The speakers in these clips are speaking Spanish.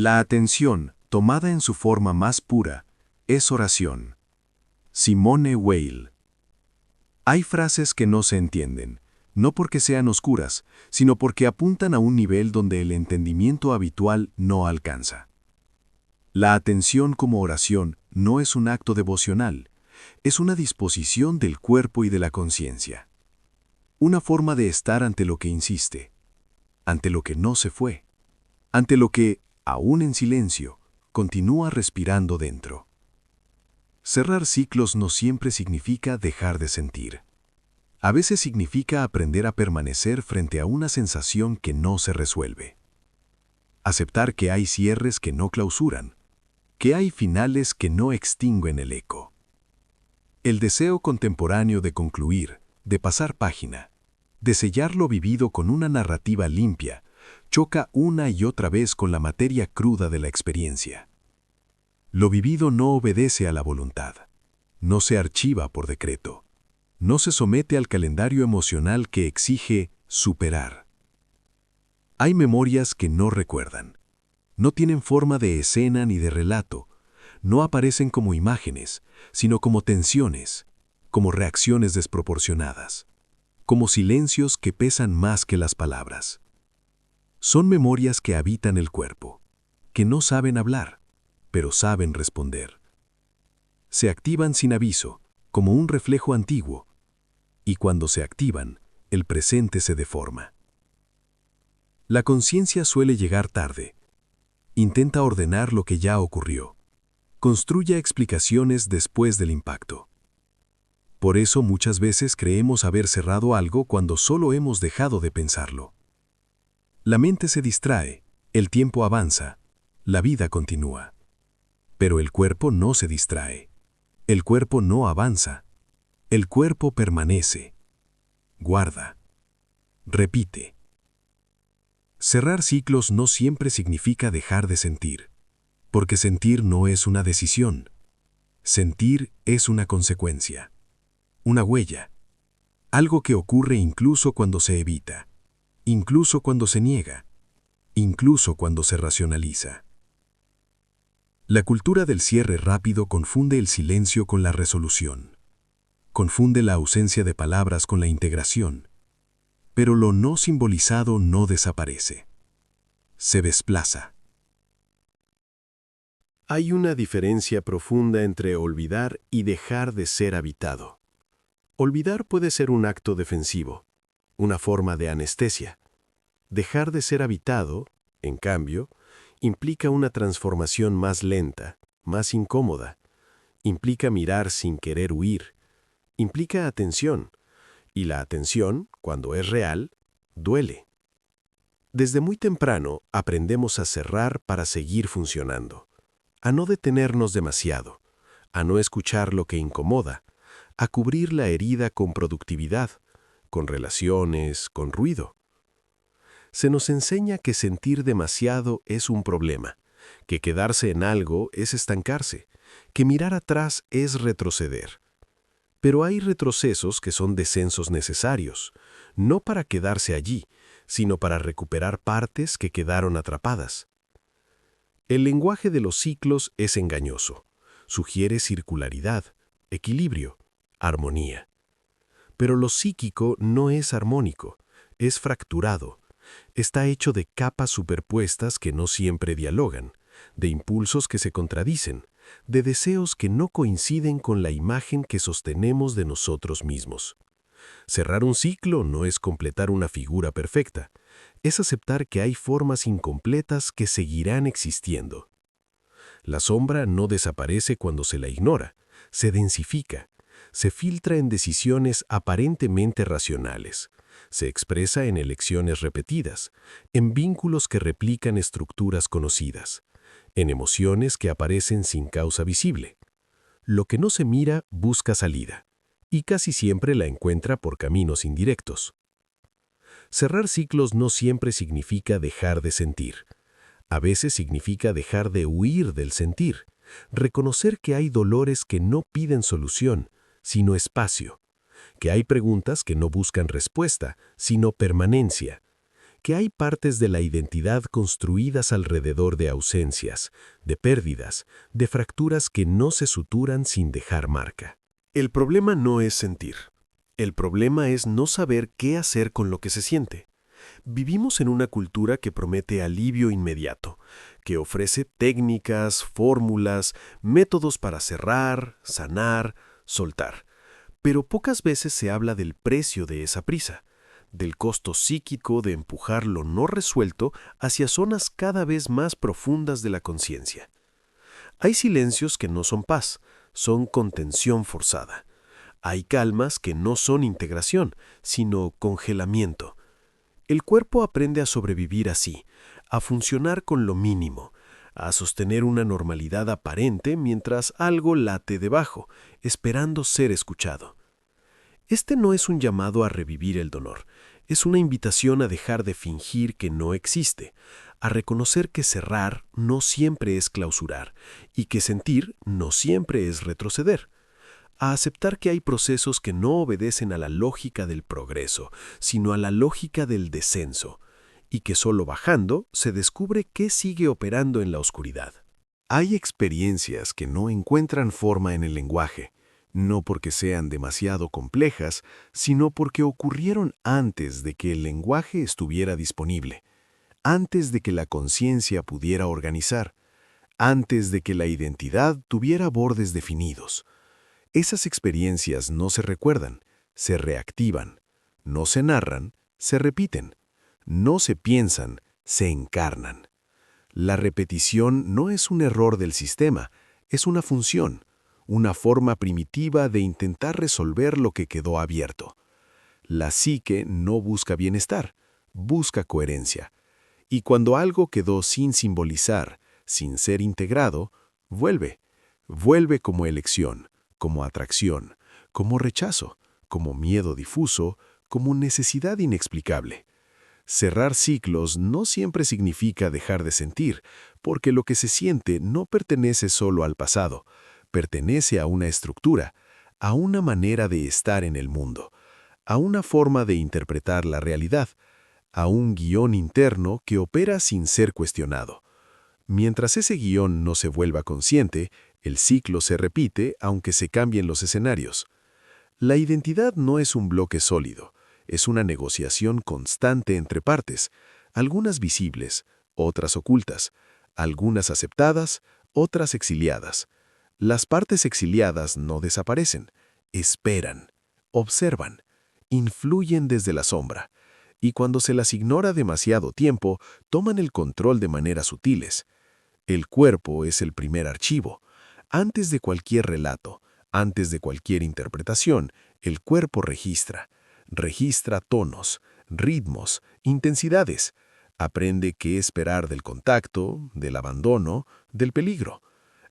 La atención, tomada en su forma más pura, es oración. Simone Weil. Hay frases que no se entienden, no porque sean oscuras, sino porque apuntan a un nivel donde el entendimiento habitual no alcanza. La atención como oración no es un acto devocional, es una disposición del cuerpo y de la conciencia. Una forma de estar ante lo que insiste, ante lo que no se fue, ante lo que, aún en silencio, continúa respirando dentro. Cerrar ciclos no siempre significa dejar de sentir. A veces significa aprender a permanecer frente a una sensación que no se resuelve. Aceptar que hay cierres que no clausuran, que hay finales que no extinguen el eco. El deseo contemporáneo de concluir, de pasar página, de sellar lo vivido con una narrativa limpia, choca una y otra vez con la materia cruda de la experiencia. Lo vivido no obedece a la voluntad, no se archiva por decreto, no se somete al calendario emocional que exige superar. Hay memorias que no recuerdan, no tienen forma de escena ni de relato, no aparecen como imágenes, sino como tensiones, como reacciones desproporcionadas, como silencios que pesan más que las palabras. Son memorias que habitan el cuerpo, que no saben hablar, pero saben responder. Se activan sin aviso, como un reflejo antiguo, y cuando se activan, el presente se deforma. La conciencia suele llegar tarde. Intenta ordenar lo que ya ocurrió. Construye explicaciones después del impacto. Por eso muchas veces creemos haber cerrado algo cuando solo hemos dejado de pensarlo. La mente se distrae, el tiempo avanza, la vida continúa. Pero el cuerpo no se distrae. El cuerpo no avanza. El cuerpo permanece. Guarda. Repite. Cerrar ciclos no siempre significa dejar de sentir, porque sentir no es una decisión. Sentir es una consecuencia, una huella, algo que ocurre incluso cuando se evita, incluso cuando se niega, incluso cuando se racionaliza. La cultura del cierre rápido confunde el silencio con la resolución. Confunde la ausencia de palabras con la integración. Pero lo no simbolizado no desaparece. Se desplaza. Hay una diferencia profunda entre olvidar y dejar de ser habitado. Olvidar puede ser un acto defensivo, una forma de anestesia. Dejar de ser habitado, en cambio, implica una transformación más lenta, más incómoda. Implica mirar sin querer huir. Implica atención. Y la atención, cuando es real, duele. Desde muy temprano aprendemos a cerrar para seguir funcionando, a no detenernos demasiado, a no escuchar lo que incomoda, a cubrir la herida con productividad, con relaciones, con ruido. Se nos enseña que sentir demasiado es un problema, que quedarse en algo es estancarse, que mirar atrás es retroceder. Pero hay retrocesos que son descensos necesarios, no para quedarse allí, sino para recuperar partes que quedaron atrapadas. El lenguaje de los ciclos es engañoso, sugiere circularidad, equilibrio, armonía. Pero lo psíquico no es armónico, es fracturado, está hecho de capas superpuestas que no siempre dialogan, de impulsos que se contradicen, de deseos que no coinciden con la imagen que sostenemos de nosotros mismos. Cerrar un ciclo no es completar una figura perfecta, es aceptar que hay formas incompletas que seguirán existiendo. La sombra no desaparece cuando se la ignora, se densifica, se filtra en decisiones aparentemente racionales, se expresa en elecciones repetidas, en vínculos que replican estructuras conocidas, en emociones que aparecen sin causa visible. Lo que no se mira busca salida, y casi siempre la encuentra por caminos indirectos. Cerrar ciclos no siempre significa dejar de sentir. A veces significa dejar de huir del sentir, reconocer que hay dolores que no piden solución, sino espacio, que hay preguntas que no buscan respuesta, sino permanencia, que hay partes de la identidad construidas alrededor de ausencias, de pérdidas, de fracturas que no se suturan sin dejar marca. El problema no es sentir. El problema es no saber qué hacer con lo que se siente. Vivimos en una cultura que promete alivio inmediato, que ofrece técnicas, fórmulas, métodos para cerrar, sanar, soltar. Pero pocas veces se habla del precio de esa prisa, del costo psíquico de empujar lo no resuelto hacia zonas cada vez más profundas de la conciencia. Hay silencios que no son paz, son contención forzada. Hay calmas que no son integración, sino congelamiento. El cuerpo aprende a sobrevivir así, a funcionar con lo mínimo, a sostener una normalidad aparente mientras algo late debajo, esperando ser escuchado. Este no es un llamado a revivir el dolor, es una invitación a dejar de fingir que no existe, a reconocer que cerrar no siempre es clausurar y que sentir no siempre es retroceder, a aceptar que hay procesos que no obedecen a la lógica del progreso, sino a la lógica del descenso, y que solo bajando se descubre qué sigue operando en la oscuridad. Hay experiencias que no encuentran forma en el lenguaje, no porque sean demasiado complejas, sino porque ocurrieron antes de que el lenguaje estuviera disponible, antes de que la conciencia pudiera organizar, antes de que la identidad tuviera bordes definidos. Esas experiencias no se recuerdan, se reactivan, no se narran, se repiten, no se piensan, se encarnan. La repetición no es un error del sistema, es una función, una forma primitiva de intentar resolver lo que quedó abierto. La psique no busca bienestar, busca coherencia. Y cuando algo quedó sin simbolizar, sin ser integrado, vuelve como elección, como atracción, como rechazo, como miedo difuso, como necesidad inexplicable. Cerrar ciclos no siempre significa dejar de sentir, porque lo que se siente no pertenece solo al pasado, pertenece a una estructura, a una manera de estar en el mundo, a una forma de interpretar la realidad, a un guión interno que opera sin ser cuestionado. Mientras ese guión no se vuelva consciente, el ciclo se repite aunque se cambien los escenarios. La identidad no es un bloque sólido, es una negociación constante entre partes, algunas visibles, otras ocultas, algunas aceptadas, otras exiliadas. Las partes exiliadas no desaparecen, esperan, observan, influyen desde la sombra, y cuando se las ignora demasiado tiempo, toman el control de maneras sutiles. El cuerpo es el primer archivo. Antes de cualquier relato, antes de cualquier interpretación, el cuerpo registra tonos, ritmos, intensidades. Aprende qué esperar del contacto, del abandono, del peligro.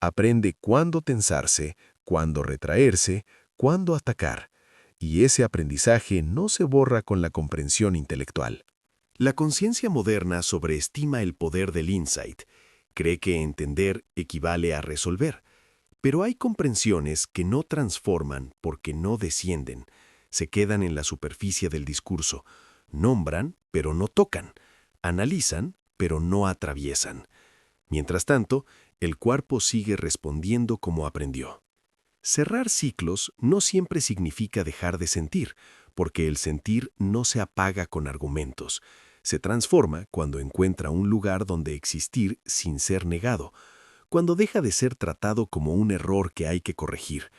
Aprende cuándo tensarse, cuándo retraerse, cuándo atacar. Y ese aprendizaje no se borra con la comprensión intelectual. La conciencia moderna sobreestima el poder del insight. Cree que entender equivale a resolver. Pero hay comprensiones que no transforman porque no descienden. Se quedan en la superficie del discurso. Nombran, pero no tocan. Analizan, pero no atraviesan. Mientras tanto, el cuerpo sigue respondiendo como aprendió. Cerrar ciclos no siempre significa dejar de sentir, porque el sentir no se apaga con argumentos. Se transforma cuando encuentra un lugar donde existir sin ser negado, cuando deja de ser tratado como un error que hay que corregir,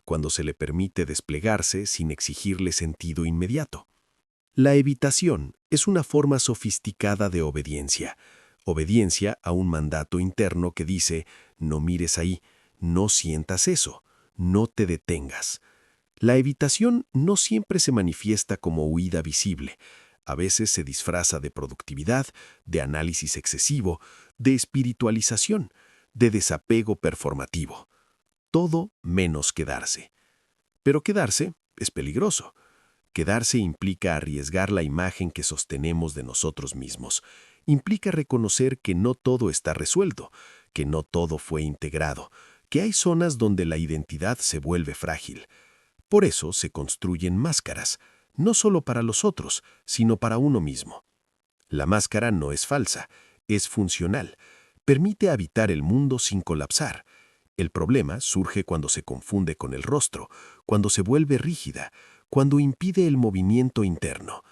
cuando se le permite desplegarse sin exigirle sentido inmediato. La evitación es una forma sofisticada de obediencia a un mandato interno que dice, no mires ahí, no sientas eso, no te detengas. La evitación no siempre se manifiesta como huida visible. A veces se disfraza de productividad, de análisis excesivo, de espiritualización, de desapego performativo. Todo menos quedarse. Pero quedarse es peligroso. Quedarse implica arriesgar la imagen que sostenemos de nosotros mismos. Implica reconocer que no todo está resuelto, que no todo fue integrado, que hay zonas donde la identidad se vuelve frágil. Por eso se construyen máscaras, no solo para los otros, sino para uno mismo. La máscara no es falsa, es funcional. Permite habitar el mundo sin colapsar. El problema surge cuando se confunde con el rostro, cuando se vuelve rígida, cuando impide el movimiento interno.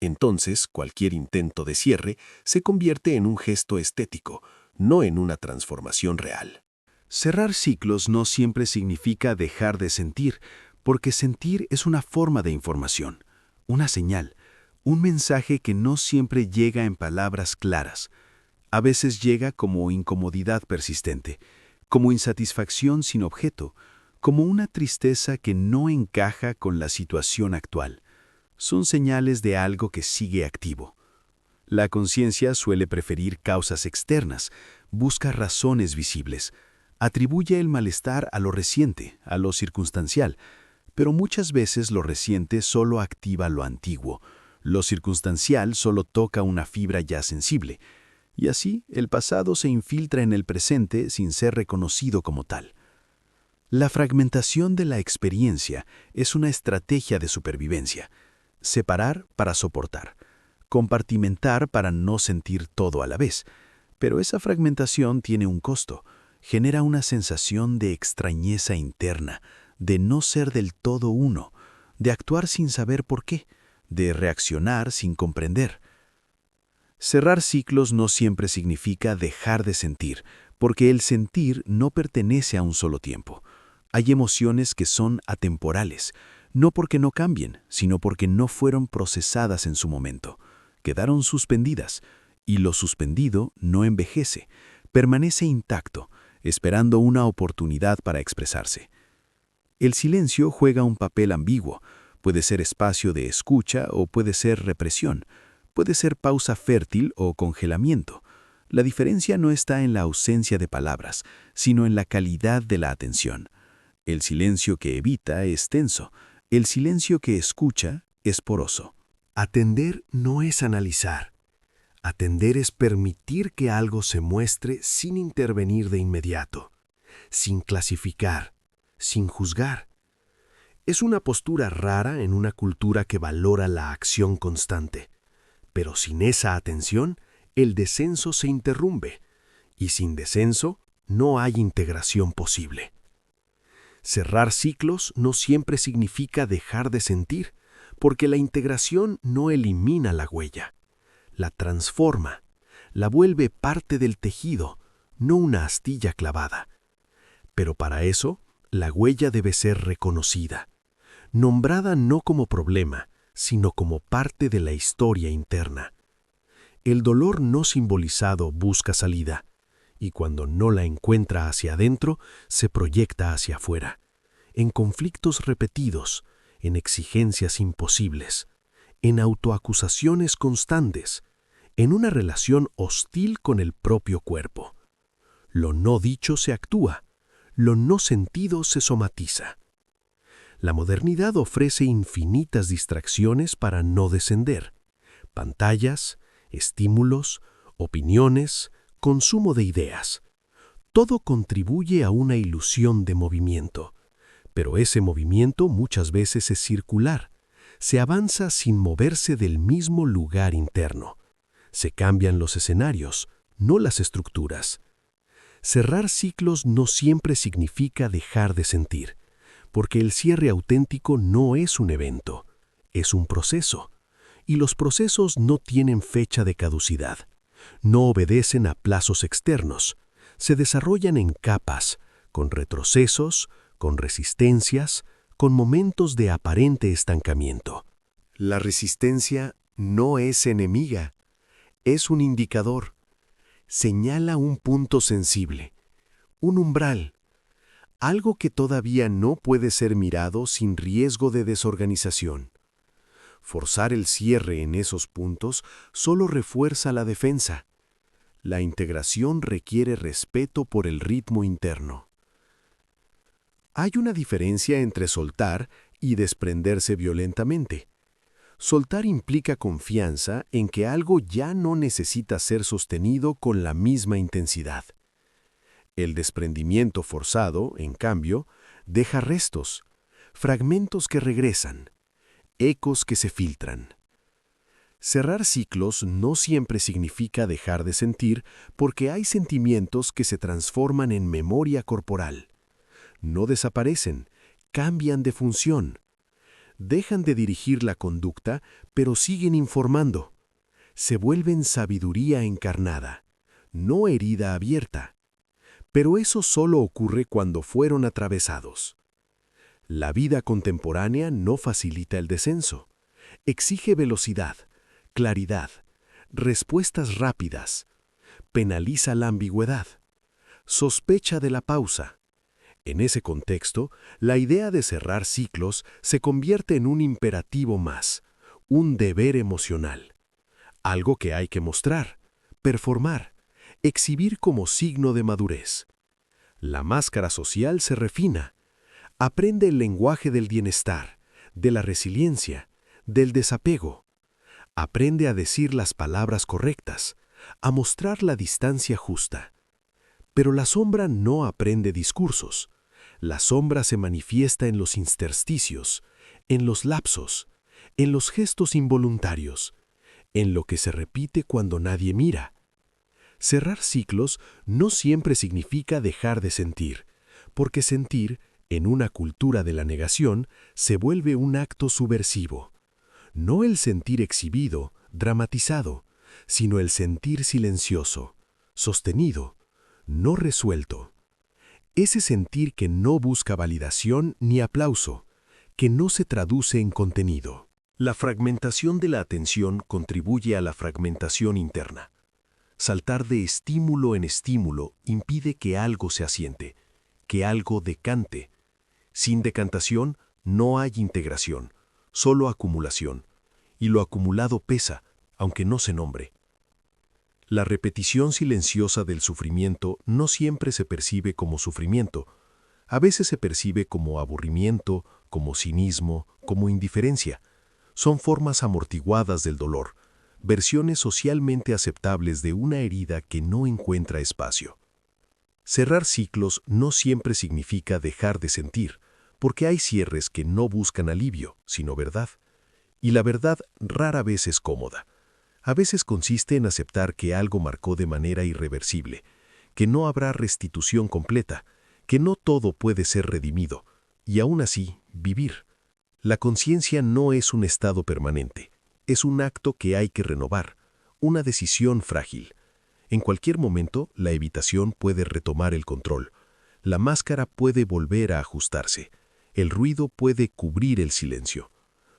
Entonces, cualquier intento de cierre se convierte en un gesto estético, no en una transformación real. Cerrar ciclos no siempre significa dejar de sentir, porque sentir es una forma de información, una señal, un mensaje que no siempre llega en palabras claras. A veces llega como incomodidad persistente, como insatisfacción sin objeto, como una tristeza que no encaja con la situación actual. Son señales de algo que sigue activo. La conciencia suele preferir causas externas, busca razones visibles, atribuye el malestar a lo reciente, a lo circunstancial, pero muchas veces lo reciente solo activa lo antiguo, lo circunstancial solo toca una fibra ya sensible, y así el pasado se infiltra en el presente sin ser reconocido como tal. La fragmentación de la experiencia es una estrategia de supervivencia. Separar para soportar, compartimentar para no sentir todo a la vez, pero esa fragmentación tiene un costo, genera una sensación de extrañeza interna, de no ser del todo uno, de actuar sin saber por qué, de reaccionar sin comprender. Cerrar ciclos no siempre significa dejar de sentir, porque el sentir no pertenece a un solo tiempo. Hay emociones que son atemporales, no porque no cambien, sino porque no fueron procesadas en su momento. Quedaron suspendidas, y lo suspendido no envejece, permanece intacto, esperando una oportunidad para expresarse. El silencio juega un papel ambiguo, puede ser espacio de escucha o puede ser represión, puede ser pausa fértil o congelamiento. La diferencia no está en la ausencia de palabras, sino en la calidad de la atención. El silencio que evita es tenso, el silencio que escucha es poroso. Atender no es analizar. Atender es permitir que algo se muestre sin intervenir de inmediato, sin clasificar, sin juzgar. Es una postura rara en una cultura que valora la acción constante. Pero sin esa atención, el descenso se interrumpe, y sin descenso no hay integración posible. Cerrar ciclos no siempre significa dejar de sentir, porque la integración no elimina la huella, la transforma, la vuelve parte del tejido, no una astilla clavada. Pero para eso, la huella debe ser reconocida, nombrada no como problema, sino como parte de la historia interna. El dolor no simbolizado busca salida, y cuando no la encuentra hacia adentro, se proyecta hacia afuera, en conflictos repetidos, en exigencias imposibles, en autoacusaciones constantes, en una relación hostil con el propio cuerpo. Lo no dicho se actúa, lo no sentido se somatiza. La modernidad ofrece infinitas distracciones para no descender: pantallas, estímulos, opiniones, consumo de ideas. Todo contribuye a una ilusión de movimiento, pero ese movimiento muchas veces es circular. Se avanza sin moverse del mismo lugar interno. Se cambian los escenarios, no las estructuras. Cerrar ciclos no siempre significa dejar de sentir, porque el cierre auténtico no es un evento, es un proceso. Y los procesos no tienen fecha de caducidad, no obedecen a plazos externos, se desarrollan en capas, con retrocesos, con resistencias, con momentos de aparente estancamiento. La resistencia no es enemiga, es un indicador. Señala un punto sensible, un umbral, algo que todavía no puede ser mirado sin riesgo de desorganización. Forzar el cierre en esos puntos solo refuerza la defensa. La integración requiere respeto por el ritmo interno. Hay una diferencia entre soltar y desprenderse violentamente. Soltar implica confianza en que algo ya no necesita ser sostenido con la misma intensidad. El desprendimiento forzado, en cambio, deja restos, fragmentos que regresan, ecos que se filtran. Cerrar ciclos no siempre significa dejar de sentir porque hay sentimientos que se transforman en memoria corporal. No desaparecen, cambian de función. Dejan de dirigir la conducta, pero siguen informando. Se vuelven sabiduría encarnada, no herida abierta. Pero eso solo ocurre cuando fueron atravesados. La vida contemporánea no facilita el descenso. Exige velocidad, claridad, respuestas rápidas. Penaliza la ambigüedad. Sospecha de la pausa. En ese contexto, la idea de cerrar ciclos se convierte en un imperativo más, un deber emocional. Algo que hay que mostrar, performar, exhibir como signo de madurez. La máscara social se refina. Aprende el lenguaje del bienestar, de la resiliencia, del desapego. Aprende a decir las palabras correctas, a mostrar la distancia justa. Pero la sombra no aprende discursos. La sombra se manifiesta en los intersticios, en los lapsos, en los gestos involuntarios, en lo que se repite cuando nadie mira. Cerrar ciclos no siempre significa dejar de sentir, porque sentir, en una cultura de la negación, se vuelve un acto subversivo. No el sentir exhibido, dramatizado, sino el sentir silencioso, sostenido, no resuelto. Ese sentir que no busca validación ni aplauso, que no se traduce en contenido. La fragmentación de la atención contribuye a la fragmentación interna. Saltar de estímulo en estímulo impide que algo se asiente, que algo decante. Sin decantación no hay integración, solo acumulación. Y lo acumulado pesa, aunque no se nombre. La repetición silenciosa del sufrimiento no siempre se percibe como sufrimiento. A veces se percibe como aburrimiento, como cinismo, como indiferencia. Son formas amortiguadas del dolor, versiones socialmente aceptables de una herida que no encuentra espacio. Cerrar ciclos no siempre significa dejar de sentir, porque hay cierres que no buscan alivio, sino verdad. Y la verdad rara vez es cómoda. A veces consiste en aceptar que algo marcó de manera irreversible, que no habrá restitución completa, que no todo puede ser redimido, y aún así, vivir. La conciencia no es un estado permanente, es un acto que hay que renovar, una decisión frágil. En cualquier momento, la evitación puede retomar el control, la máscara puede volver a ajustarse, el ruido puede cubrir el silencio.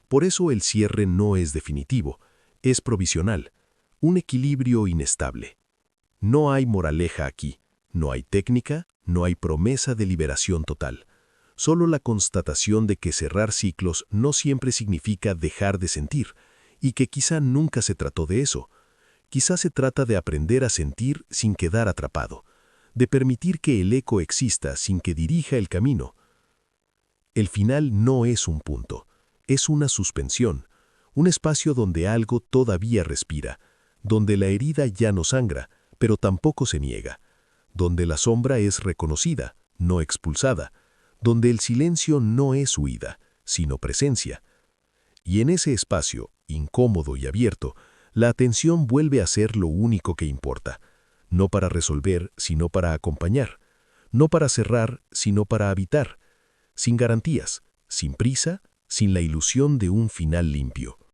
Por eso el cierre no es definitivo, es provisional, un equilibrio inestable. No hay moraleja aquí, no hay técnica, no hay promesa de liberación total. Solo la constatación de que cerrar ciclos no siempre significa dejar de sentir, y que quizá nunca se trató de eso. Quizá se trata de aprender a sentir sin quedar atrapado, de permitir que el eco exista sin que dirija el camino. El final no es un punto, es una suspensión, un espacio donde algo todavía respira, donde la herida ya no sangra, pero tampoco se niega, donde la sombra es reconocida, no expulsada, donde el silencio no es huida, sino presencia. Y en ese espacio, incómodo y abierto, la atención vuelve a ser lo único que importa, no para resolver, sino para acompañar, no para cerrar, sino para habitar, sin garantías, sin prisa, sin la ilusión de un final limpio.